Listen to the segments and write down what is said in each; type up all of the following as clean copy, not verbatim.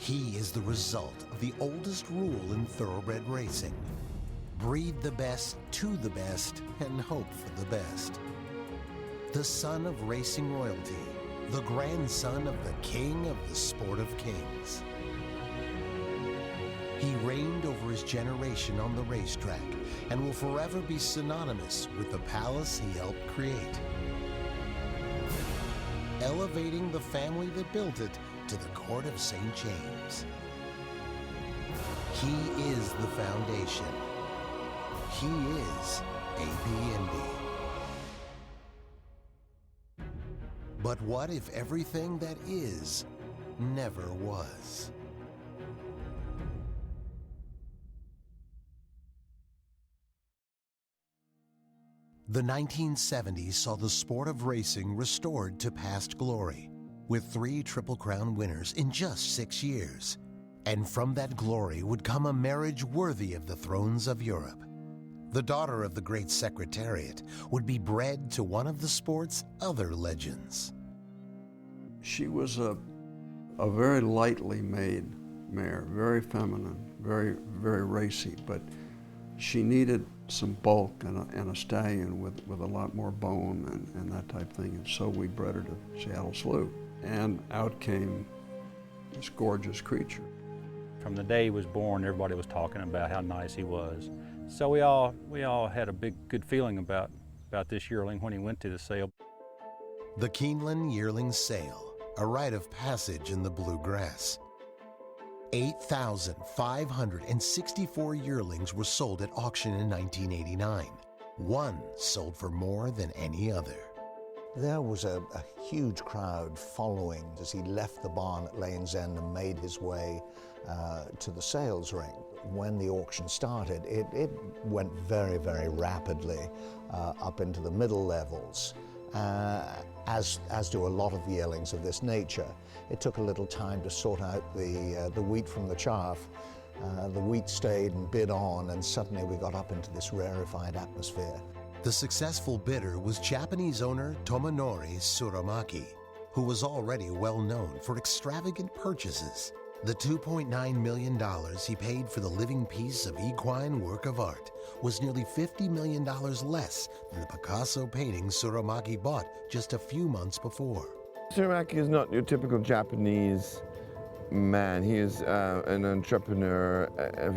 He is the result of the oldest rule in thoroughbred racing. Breed the best to the best and hope for the best. The son of racing royalty, the grandson of the king of the sport of kings. He reigned over his generation on the racetrack and will forever be synonymous with the palace he helped create, elevating the family that built it to the court of St. James. He is the foundation. He is A.P. Indy. But what if everything that is never was? The 1970s saw the sport of racing restored to past glory, with 3 Triple Crown winners in just 6 years. And from that glory would come a marriage worthy of the thrones of Europe. The daughter of the great Secretariat would be bred to one of the sport's other legends. She was a very lightly made mare, very feminine, very, very racy, but she needed some bulk and a stallion with a lot more bone and that type of thing. And so we bred her to Seattle Slew. And out came this gorgeous creature. From the day he was born, everybody was talking about how nice he was. So we all had a good feeling about this yearling when he went to the sale. The Keeneland Yearling Sale, a rite of passage in the bluegrass. 8,564 yearlings were sold at auction in 1989. One sold for more than any other. There was a huge crowd following as he left the barn at Lane's End and made his way to the sales ring. When the auction started, it went very, very rapidly up into the middle levels, as do a lot of yearlings of this nature. It took a little time to sort out the wheat from the chaff. The wheat stayed and bid on, and suddenly we got up into this rarefied atmosphere. The successful bidder was Japanese owner Tomonori Tsurumaki, who was already well known for extravagant purchases. The $2.9 million he paid for the living piece of equine work of art was nearly $50 million less than the Picasso painting Tsurumaki bought just a few months before. Tsurumaki is not your typical Japanese man. He is an entrepreneur.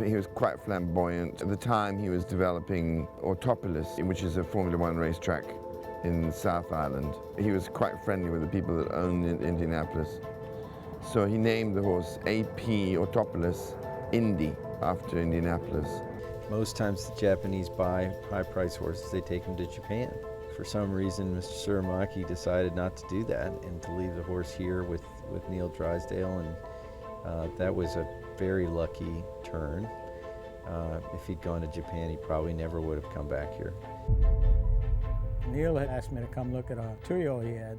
He was quite flamboyant. At the time, he was developing Autopolis, which is a Formula One racetrack in South Island. He was quite friendly with the people that owned Indianapolis. So he named the horse A.P. Autopolis Indy, after Indianapolis. Most times the Japanese buy high-priced horses, they take them to Japan. For some reason, Mr. Tsurumaki decided not to do that and to leave the horse here with Neil Drysdale, and that was a very lucky turn. If he'd gone to Japan, he probably never would have come back here. Neil had asked me to come look at a 2-year-old he had,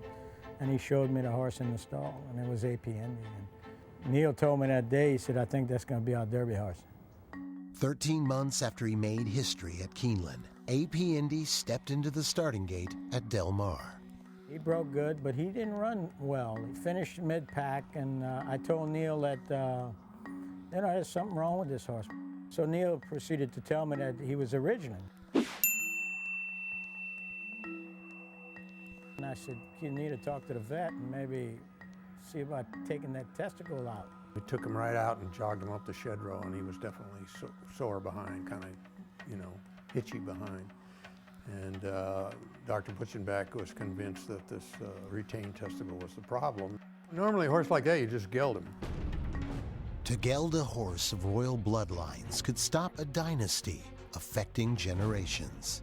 and he showed me the horse in the stall, and it was A.P. Indy. And Neil told me that day, he said, "I think that's going to be our Derby horse." 13 months after he made history at Keeneland, A.P. Indy stepped into the starting gate at Del Mar. He broke good, but he didn't run well. He finished mid-pack, and I told Neil that, there's something wrong with this horse. So Neil proceeded to tell me that he was original. And I said, "You need to talk to the vet and maybe see about taking that testicle out." We took him right out and jogged him up the shed row, and he was definitely sore behind, kind of, itchy behind. And Dr. Butchenbach was convinced that this retained testicle was the problem. Normally a horse like that, you just geld him. To geld a horse of royal bloodlines could stop a dynasty, affecting generations.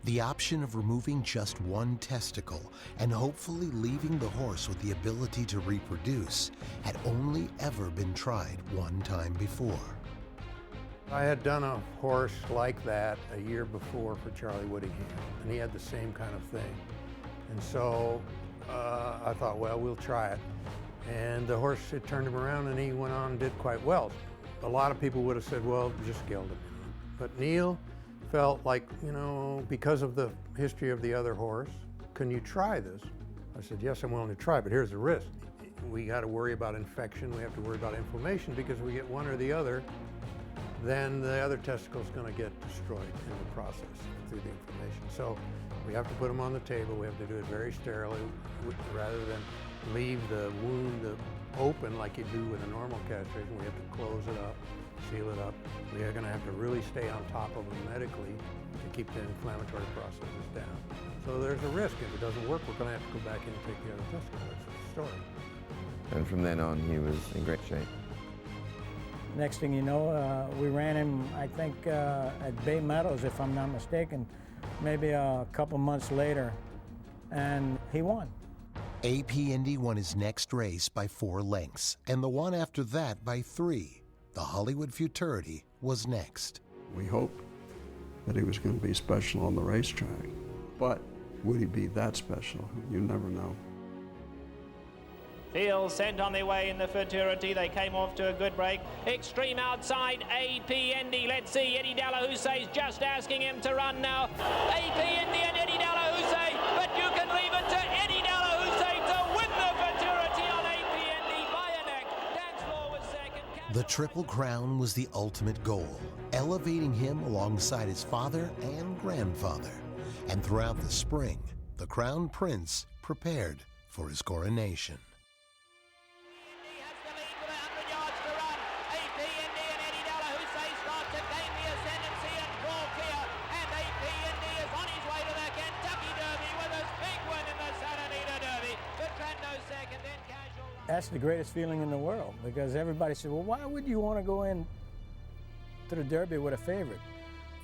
The option of removing just one testicle and hopefully leaving the horse with the ability to reproduce had only ever been tried one time before. I had done a horse like that a year before for Charlie Whittingham, and he had the same kind of thing. And so I thought, well, we'll try it. And the horse, it turned him around, and he went on and did quite well. A lot of people would have said, well, just geld him. But Neil felt like, because of the history of the other horse, can you try this? I said, yes, I'm willing to try, but here's the risk. we got to worry about infection, we have to worry about inflammation, because if we get one or the other, then the other testicle is going to get destroyed in the process through the inflammation. So we have to put them on the table. We have to do it very sterilely rather than leave the wound open like you do with a normal castration. We have to close it up, seal it up. We are going to have to really stay on top of them medically to keep the inflammatory processes down. So there's a risk. If it doesn't work, we're going to have to go back in and take the other testicle. That's the story. And from then on, he was in great shape. Next thing you know, we ran him, I think, at Bay Meadows, if I'm not mistaken, maybe a couple months later, and he won. AP Indy won his next race by 4 lengths, and the one after that by 3. The Hollywood Futurity was next. We hoped that he was going to be special on the racetrack, but would he be that special? You never know. Field sent on their way in the Futurity. They came off to a good break. Extreme outside, AP Indy. Let's see, Eddie Dallahouse's just asking him to run now. AP Indy and Eddie Dallahousse, but you can leave it to Eddie Dallahousse to win the Futurity on AP Indy by a neck. Dance Floor was second. The Triple Crown was the ultimate goal, elevating him alongside his father and grandfather. And throughout the spring, the Crown Prince prepared for his coronation. That's the greatest feeling in the world, because everybody said, well, why would you want to go in to the Derby with a favorite?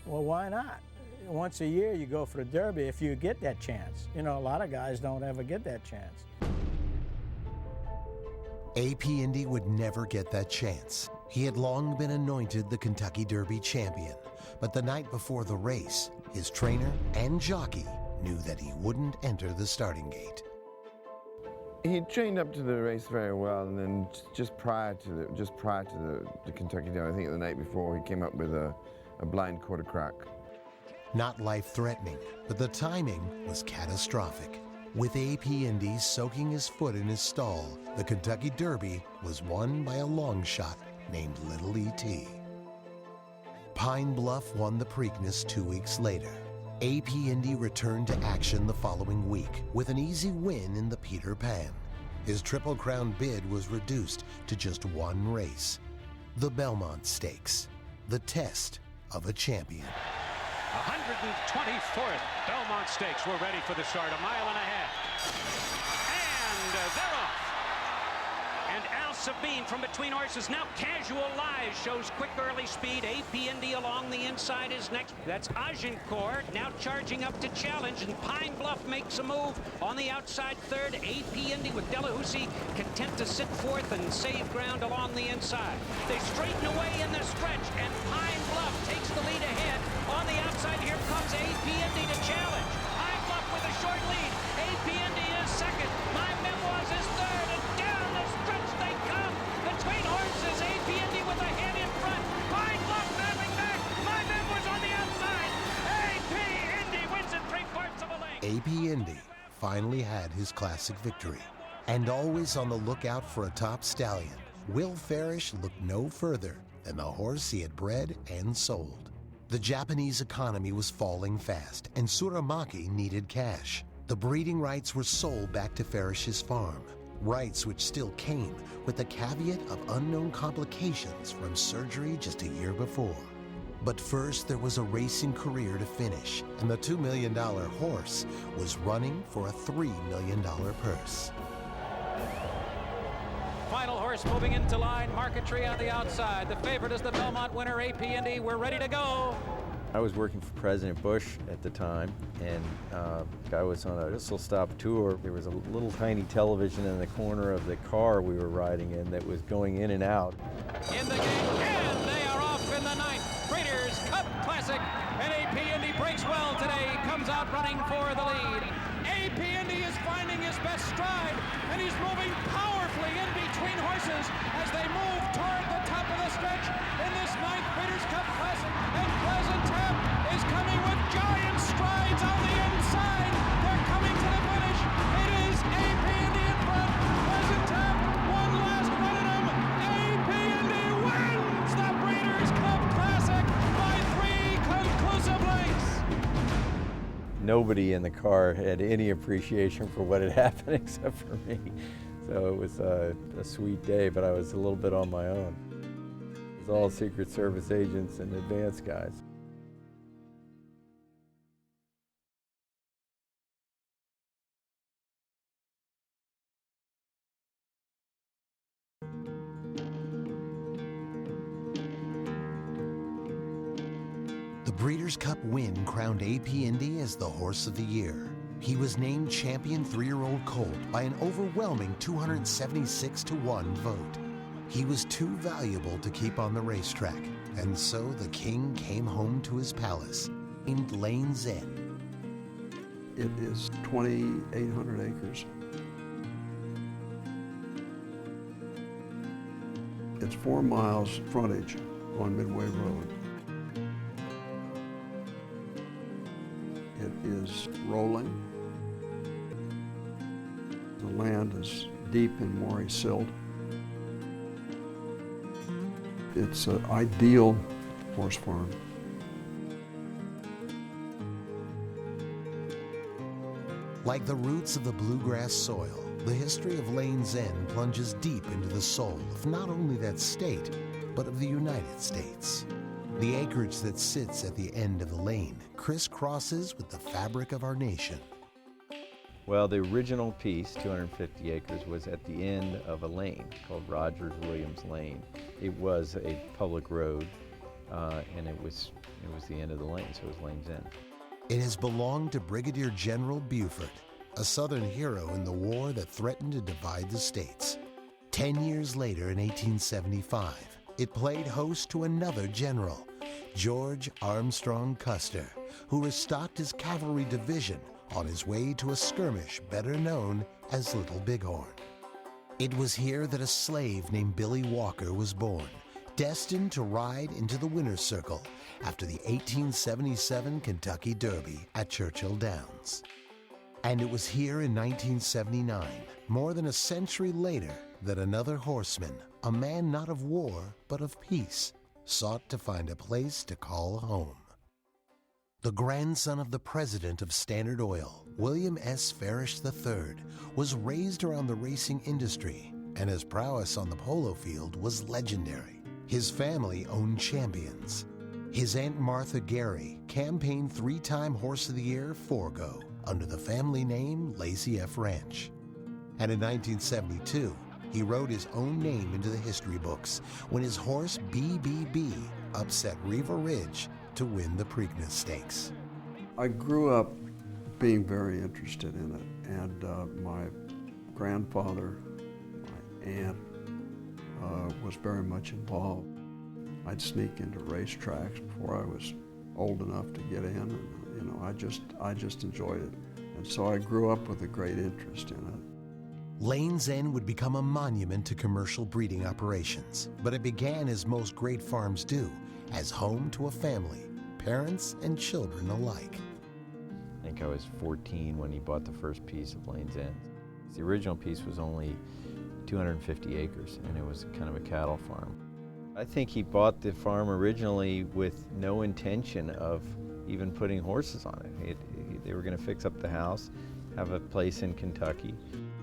Well, why not? Once a year you go for the Derby if you get that chance. You know, a lot of guys don't ever get that chance. AP Indy would never get that chance. He had long been anointed the Kentucky Derby champion, but the night before the race, his trainer and jockey knew that he wouldn't enter the starting gate. He trained up to the race very well, and then just prior to the Kentucky Derby, I think the night before, he came up with a blind quarter crack. Not life-threatening, but the timing was catastrophic. With AP Indy soaking his foot in his stall, the Kentucky Derby was won by a long shot named Little E.T. Pine Bluff won the Preakness 2 weeks later. AP Indy returned to action the following week with an easy win in the Peter Pan. His Triple Crown bid was reduced to just 1 race, the Belmont Stakes, the test of a champion. 124th Belmont Stakes. We're ready for the start, 1.5 miles. And they're off. And Al Sabine from between horses. Now Casual Lies shows quick early speed. AP Indy along the inside is next. That's Agincourt now charging up to challenge. And Pine Bluff makes a move on the outside third. AP Indy with Dallahousse content to sit fourth and save ground along the inside. They straighten away in the stretch. And Pine Bluff takes the lead ahead. On the outside, here comes AP Indy to challenge. Pine Bluff with a short lead. AP Indy is second. My Memoirs is third. And down the stretch they come. Between horses, AP Indy with a hand in front. Pine Bluff battling back. My Memoirs on the outside. AP Indy wins it 3/4 of a length. AP Indy finally had his classic victory. And always on the lookout for a top stallion, Will Farish looked no further than the horse he had bred and sold. The Japanese economy was falling fast, and Tsuramaki needed cash. The breeding rights were sold back to Farish's farm, rights which still came with the caveat of unknown complications from surgery just a year before. But first, there was a racing career to finish, and the $2 million horse was running for a $3 million purse. Final horse moving into line. Marquetry on the outside. The favorite is the Belmont winner, AP Indy. We're ready to go. I was working for President Bush at the time, and I was on a whistle-stop tour. There was a little tiny television in the corner of the car we were riding in that was going in and out. In the game, and they are off in the ninth. Breeders' Cup Classic, and AP Indy breaks well today. Comes out running for the lead. AP Indy is finding his best stride, and he's moving powerfully in between horses as they move toward the top of the stretch in this ninth Breeders' Cup Classic. And Pleasant Tap is coming with giant strides on the inside. They're coming to the finish. It is AP Indy in front. Pleasant Tap nobody in the car had any appreciation for what had happened except for me. So it was a sweet day, but I was a little bit on my own. It was all Secret Service agents and advance guys. The Breeders' Cup win crowned AP Indy as the Horse of the Year. He was named champion 3-year-old colt by an overwhelming 276-1 vote. He was too valuable to keep on the racetrack, and so the king came home to his palace, named Lane's End. It is 2,800 acres. It's 4 miles frontage on Midway Road. It is rolling. The land is deep in moory silt. It's an ideal horse farm. Like the roots of the bluegrass soil, the history of Lane's End plunges deep into the soul of not only that state, but of the United States. The acreage that sits at the end of the lane crisscrosses with the fabric of our nation. Well, the original piece, 250 acres, was at the end of a lane called Rogers Williams Lane. It was a public road, and it was the end of the lane, so it was Lane's End. It has belonged to Brigadier General Buford, a Southern hero in the war that threatened to divide the states. 10 years later, in 1875, it played host to another general, George Armstrong Custer, who restocked his cavalry division on his way to a skirmish better known as Little Bighorn. It was here that a slave named Billy Walker was born, destined to ride into the winner's circle after the 1877 Kentucky Derby at Churchill Downs. And it was here in 1979, more than a century later, that another horseman, a man not of war but of peace, sought to find a place to call home. The grandson of the president of Standard Oil, William S. Farish III, was raised around the racing industry, and his prowess on the polo field was legendary. His family owned champions. His Aunt Martha Gary campaigned 3-time Horse of the Year Forgo under the family name Lazy F. Ranch. And in 1972, he wrote his own name into the history books when his horse BBB upset Riva Ridge to win the Preakness Stakes. I grew up being very interested in it, and my grandfather, my aunt, was very much involved. I'd sneak into racetracks before I was old enough to get in, and I just enjoyed it. And so I grew up with a great interest in it. Lane's End would become a monument to commercial breeding operations, but it began as most great farms do, as home to a family, parents and children alike. I think I was 14 when he bought the first piece of Lane's End. The original piece was only 250 acres, and it was kind of a cattle farm. I think he bought the farm originally with no intention of even putting horses on it. They were going to fix up the house, have a place in Kentucky.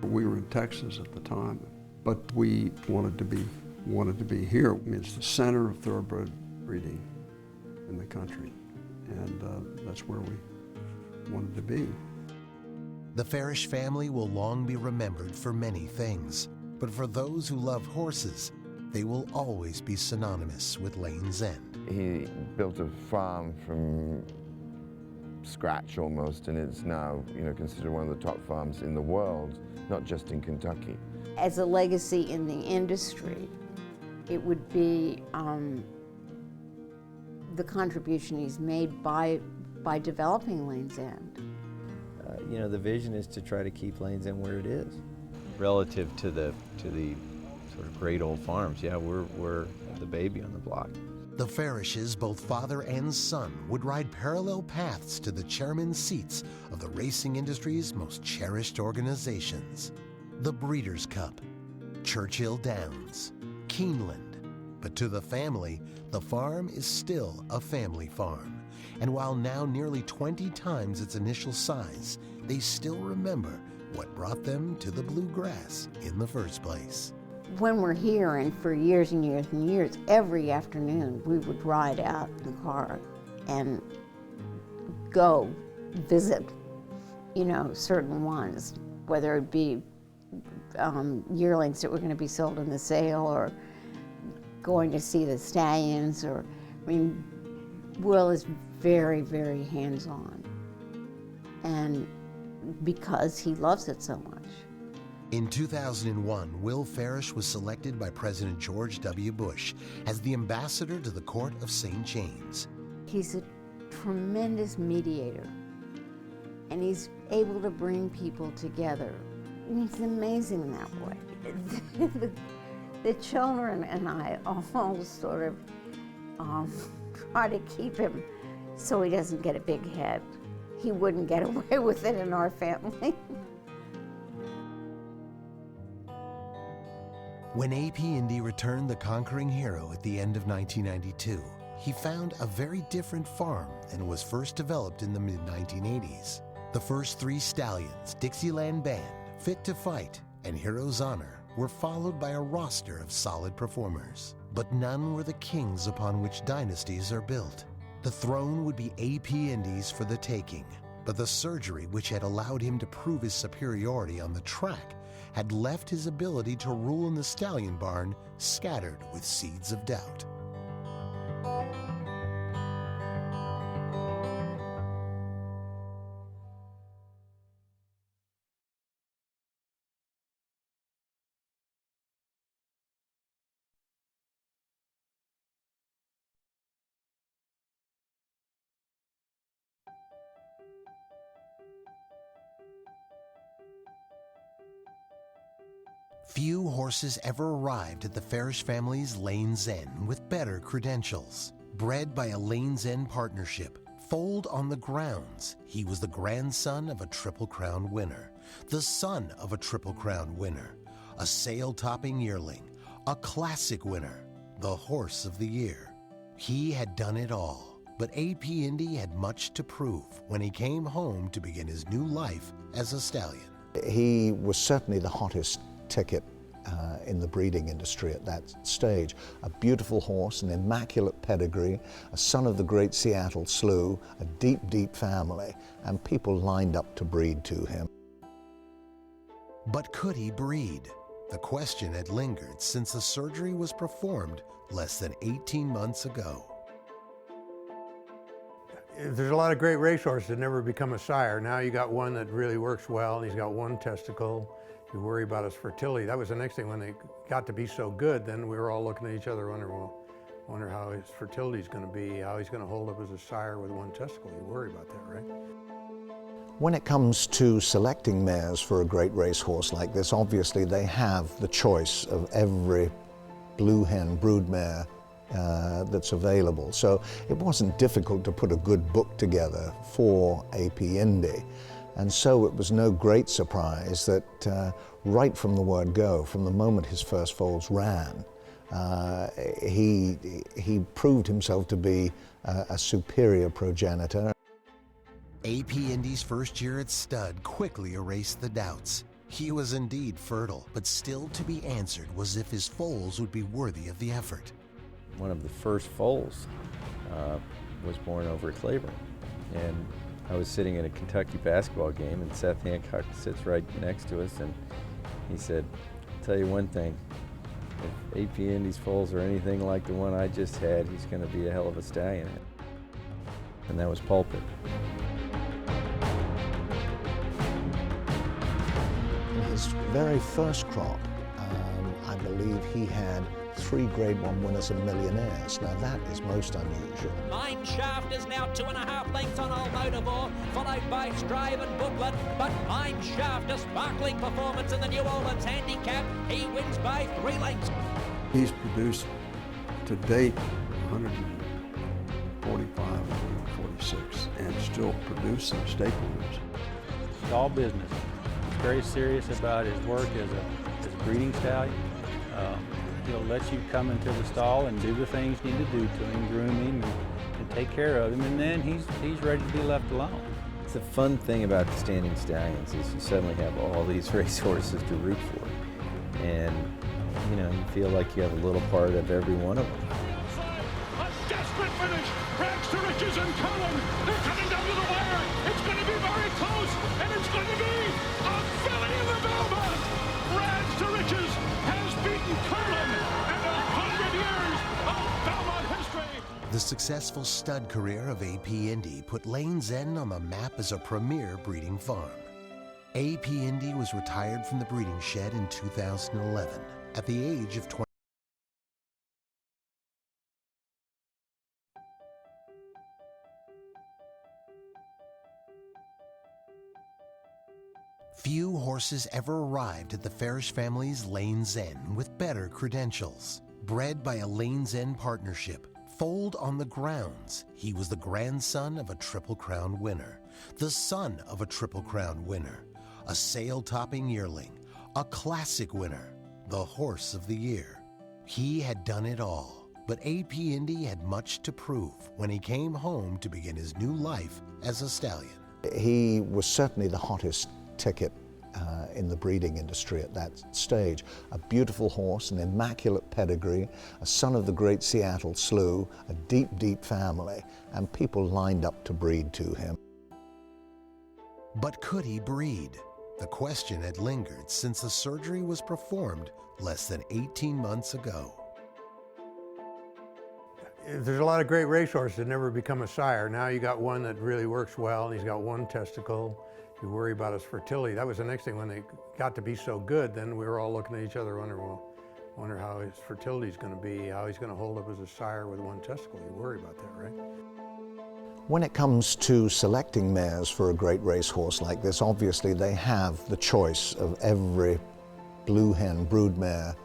We were in Texas at the time, but we wanted to be here. I mean, it's the center of thoroughbred breeding in the country, and that's where we wanted to be. The Farish family will long be remembered for many things, but for those who love horses, they will always be synonymous with Lane's End. He built a farm from scratch almost, and it's now, considered one of the top farms in the world, not just in Kentucky. As a legacy in the industry, it would be the contribution he's made by developing Lane's End. The vision is to try to keep Lane's End where it is, relative to the sort of great old farms. Yeah, we're the baby on the block. The Farishes, both father and son, would ride parallel paths to the chairman's seats of the racing industry's most cherished organizations. The Breeders' Cup, Churchill Downs, Keeneland. But to the family, the farm is still a family farm, And while now nearly 20 times its initial size, they still remember what brought them to the bluegrass in the first place. When we're here, and for years and years and years, every afternoon we would ride out in the car and go visit, you know, certain ones, whether it be yearlings that were going to be sold in the sale, or going to see the stallions, or, I mean, Will is very, very hands-on, and because he loves it so much. In 2001, Will Farish was selected by President George W. Bush as the ambassador to the Court of St. James. He's a tremendous mediator, and he's able to bring people together. And he's amazing that way. The children and I all sort of try to keep him so he doesn't get a big head. He wouldn't get away with it in our family. When AP Indy returned the conquering hero at the end of 1992, he found a very different farm than was first developed in the mid-1980s. The first 3 stallions, Dixieland Band, Fit to Fight, and Hero's Honor, were followed by a roster of solid performers. But none were the kings upon which dynasties are built. The throne would be AP Indy's for the taking, but the surgery which had allowed him to prove his superiority on the track had left his ability to rule in the stallion barn scattered with seeds of doubt. Few horses ever arrived at the Farish family's Lane's End with better credentials. Bred by a Lane's End partnership, foaled on the grounds, he was the grandson of a Triple Crown winner, the son of a Triple Crown winner, a sale-topping yearling, a classic winner, the horse of the year. He had done it all, but AP Indy had much to prove when he came home to begin his new life as a stallion. He was certainly the hottest ticket in the breeding industry at that stage. A beautiful horse, an immaculate pedigree, a son of the great Seattle Slew, a deep, deep family, and people lined up to breed to him. But could he breed? The question had lingered since the surgery was performed less than 18 months ago. There's a lot of great racehorses that never become a sire. Now you got one that really works well, and he's got one testicle. You worry about his fertility. That was the next thing. When they got to be so good, then we were all looking at each other wondering, well, wonder how his fertility is going to be, how he's going to hold up as a sire with one testicle. You worry about that, right? When it comes to selecting mares for a great racehorse like this, obviously they have the choice of every blue hen broodmare that's available. So it wasn't difficult to put a good book together for AP Indy. And so it was no great surprise that right from the word go, from the moment his first foals ran, he proved himself to be a superior progenitor. AP Indy's first year at stud quickly erased the doubts. He was indeed fertile, but still to be answered was if his foals would be worthy of the effort. One of the first foals was born over at Claiborne, and I was sitting at a Kentucky basketball game, and Seth Hancock sits right next to us, and he said, "I'll tell you one thing, if AP Indy's foals are anything like the one I just had, he's going to be a hell of a stallion." And that was Pulpit. In his very first crop, I believe he had 3 Grade 1 winners and millionaires. Now that is most unusual. Mine Shaft is now 2.5 lengths on Old Motormore, followed by Strive and Booklet, but Mine Shaft, a sparkling performance in the New Orleans Handicap. He wins by 3 lengths. He's produced to date 145, 146, and still producing stable winners. It's all business. He's very serious about his work as a breeding stallion. He'll let you come into the stall and do the things you need to do to him, groom him, and and take care of him, and then he's ready to be left alone. The fun thing about the standing stallions is you suddenly have all these racehorses to root for, and you know, you feel like you have a little part of every one of them. A desperate finish, rags to riches and Cullen. They're coming down to the wire. It's going to be very close, and it's going to be a filly in the Belmont. Rags to riches has beaten Cullen and 100 years of Belmont history. The successful stud career of A.P. Indy put Lane's End on the map as a premier breeding farm. A.P. Indy was retired from the breeding shed in 2011 at the age of 20. Few horses ever arrived at the Farish family's Lane's End with better credentials. Bred by a Lane's End partnership, foaled on the grounds, he was the grandson of a Triple Crown winner, the son of a Triple Crown winner, a sale-topping yearling, a classic winner, the horse of the year. He had done it all, but A.P. Indy had much to prove when he came home to begin his new life as a stallion. He was certainly the hottest ticket in the breeding industry at that stage. A beautiful horse, an immaculate pedigree, a son of the great Seattle Slew, a deep, deep family, and people lined up to breed to him. But could he breed? The question had lingered since the surgery was performed less than 18 months ago. There's a lot of great racehorses that never become a sire. Now you got one that really works well, and he's got one testicle. You worry about his fertility. That was the next thing. When they got to be so good, then we were all looking at each other, wonder how his fertility is going to be, how he's going to hold up as a sire with one testicle. You worry about that, right? When it comes to selecting mares for a great racehorse like this, obviously they have the choice of every blue hen broodmare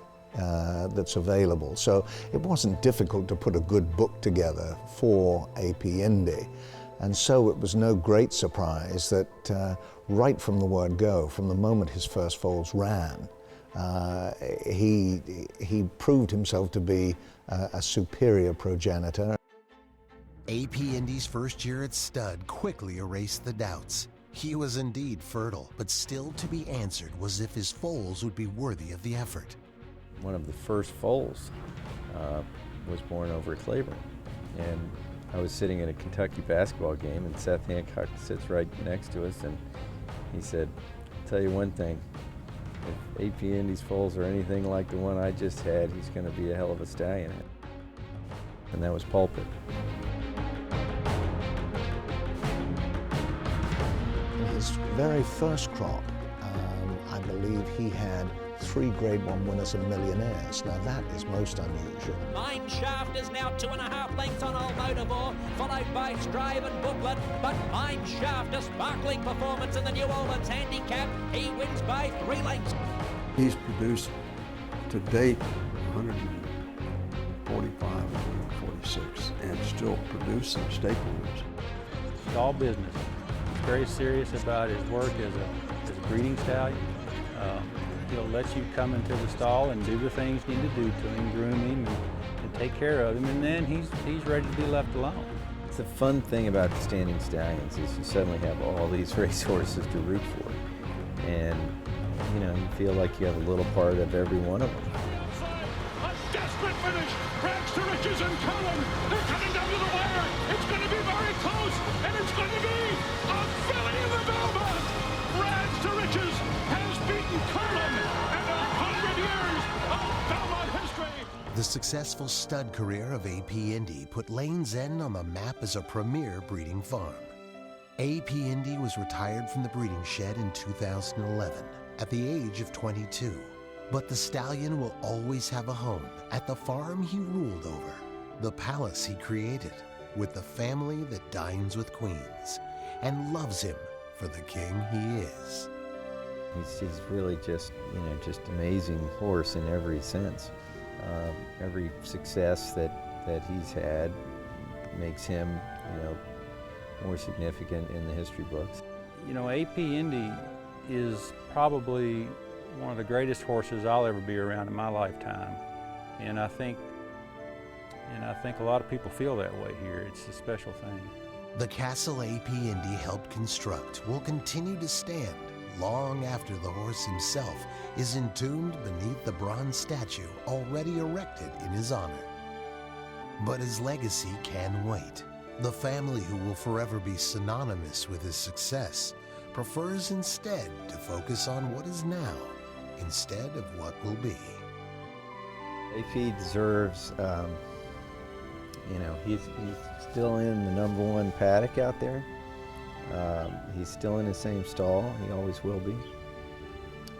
that's available. So it wasn't difficult to put a good book together for A.P. Indy. And so it was no great surprise that right from the word go, from the moment his first foals ran, he proved himself to be a superior progenitor. A.P. Indy's first year at stud quickly erased the doubts. He was indeed fertile, but still to be answered was if his foals would be worthy of the effort. One of the first foals was born over at Claiborne, and I was sitting at a Kentucky basketball game, and Seth Hancock sits right next to us, and he said, "I'll tell you one thing, if A.P. Indy's foals are anything like the one I just had, he's going to be a hell of a stallion." And that was Pulpit. In his very first crop, I believe he had 3 Grade 1 winners and millionaires. Now that is most unusual. Mine Shaft is now 2.5 lengths on Old Motormore, followed by Strive and Booklet, but Mine Shaft, a sparkling performance in the New Orleans Handicap. He wins by 3 lengths. He's produced to date 145, 146, and still producing staplers. It's all business. He's very serious about his work as a breeding stallion. He'll let you come into the stall and do the things you need to do to him, groom him, and take care of him, and then he's ready to be left alone. The fun thing about the standing stallions is you suddenly have all these racehorses to root for, and you know, you feel like you have a little part of every one of them. A desperate finish, rags to riches and Cullen. They're coming down to the wire. It's going to be very close, and it's going to be a filly in the Belmont. Rags to riches has beaten Cullen and 100 years of Belmont history. The successful stud career of A.P. Indy put Lane's End on the map as a premier breeding farm. A.P. Indy was retired from the breeding shed in 2011 at the age of 22. But the stallion will always have a home at the farm he ruled over, the palace he created, with the family that dines with queens and loves him for the king he is. He's really just, you know, just amazing horse in every sense. Every success that he's had makes him, you know, more significant in the history books. You know, A.P. Indy is probably one of the greatest horses I'll ever be around in my lifetime. And I think, And I think a lot of people feel that way here. It's a special thing. The castle AP Indy helped construct will continue to stand long after the horse himself is entombed beneath the bronze statue already erected in his honor. But his legacy can wait. The family, who will forever be synonymous with his success, prefers instead to focus on what is now instead of what will be. AP deserves, you know, he's still in the #1 paddock out there. He's still in the same stall. He always will be.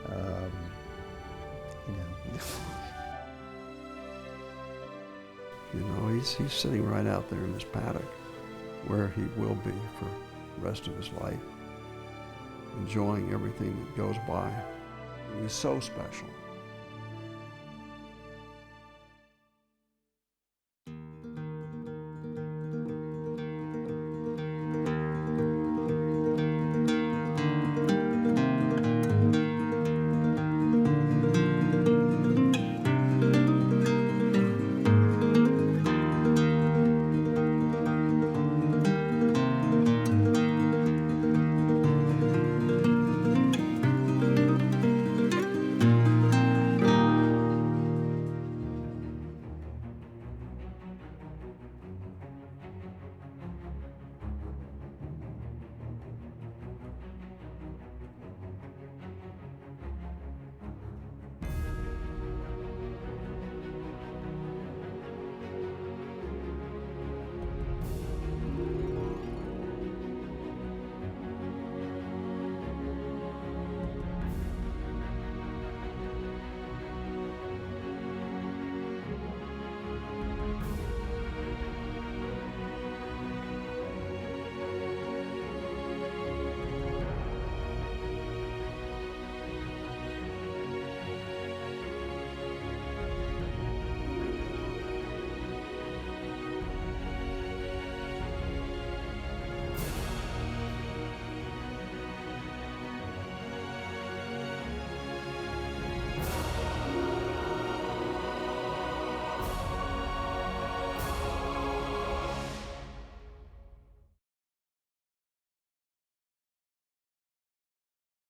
You know. You know, he's sitting right out there in this paddock where he will be for the rest of his life, enjoying everything that goes by. He's so special.